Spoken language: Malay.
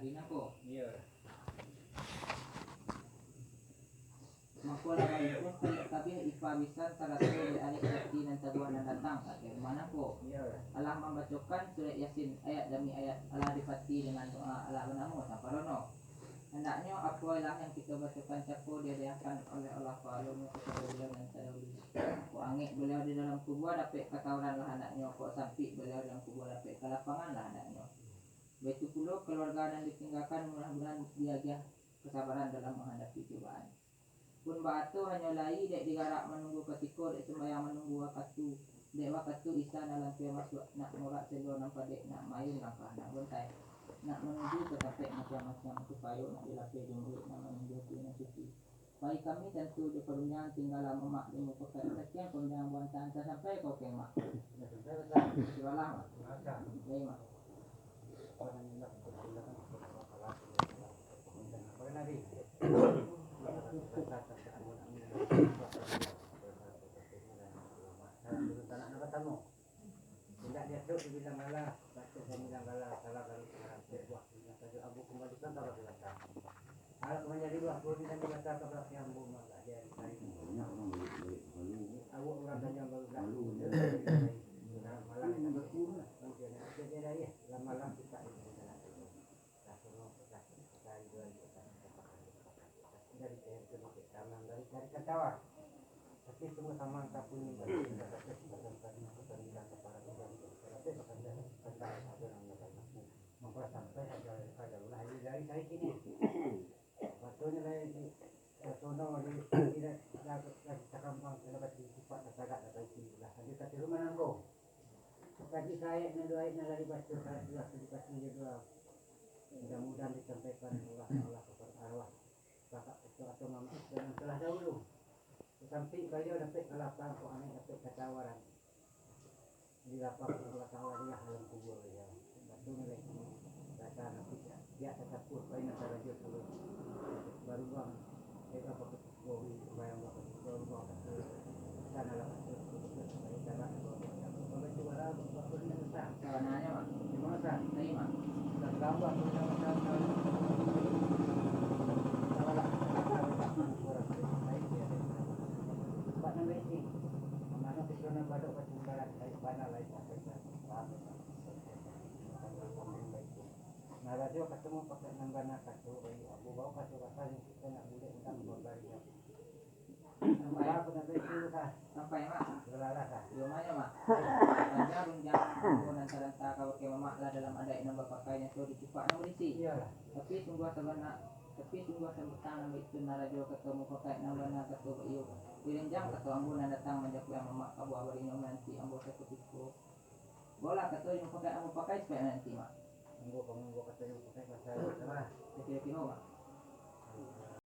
Adi na ko. Iya. Makuha naman po tabi ipabisan sa rato di anik sakti ng tabuan na datang at mana po. Iya. Alam membacakan surat Yasin ayat demi ayat Allah dipati dengan doa Allah menamu samparono. Hendaknya apa yang kita bacakan capo diadakan oleh Allah Ta'ala kepada beliau dan saya beliau. Ko angin beliau di dalam kubur dapat ketahuan lah anaknya. Ko sampai beliau dalam kubur dapat kelapangan lah anaknya. Begitu pula keluarga yang ditinggalkan mudah-mudahan dia kesabaran dalam menghadapi cobaan. Pun batu hanya lai dek digarak menunggu ketika dek sembahyang menunggu waktu dek waktu isa dalam pia masuk nak morak selo nampak dek nak main langkah nak bentai nak menuju ke tempat macam-macam supaya nak dilapih jumlah nak menuju ke suci. Bagi kami tentu di perundangan tinggal lama mak di muka sekian perundangan buantan sampai kau kemak. Silalah mak. Baik mak. Tidak dia tu bilang malah, baca saya bilang malah salah kalau sekarang buat saja abu kembalikan kalau belakang. Kalau menjadi 20 dan kita ke belakang abu malah dia cari. Abu orang yang baru malah kita berkurang. Mungkin ada dia malah kita ini. Dari ketawa, tapi semua sama tapi ini sampai ada lagi dari saya kini. Waktunya lagi sono di tidak lagi terkembang dapat sifat agak dari sini lah. Jadi kat rumah nangko. Bagi saya doainnya dari pastor Allah dikasih juga. Mudah-mudahan disampaikan Allah kepada Allah. Bapak atau mama jangan telah dahulu sampai beliau dapat kelapang kok aneh dapat ketawaran di lapang Allah Ta'ala dia dalam kubur ya batu nilai rasa nanti dia tetap pun baik antara dia dulu baru bang kita pakai kopi bayang baru bang sana lah baik cara kalau juara baru ni besar Sawananya mak. gimana sah Baik mak. dan gambar macam-macam nah radio ketemu pakai nanggana kacu aku bawa kacu kasar kita nak boleh undang berbari nampak apa nanti itu kah Sampai mak. gelalah kah Lumanya mak. Saja runjang pun antara kau ke mamak lah dalam adat yang pakainya tu dicupak nak berisi. iyalah Tapi sungguh sebenar betang itu narajo ketemu pakai nama ketua iu. Wirenjang ketua ambunan datang menjaku yang mamak kabu abarinya nanti ambo sekutiku. Bola ketua yang pakai ambo pakai supaya nanti mak. ambo kamu kata yang pakai pasal lah Kira-kira mak.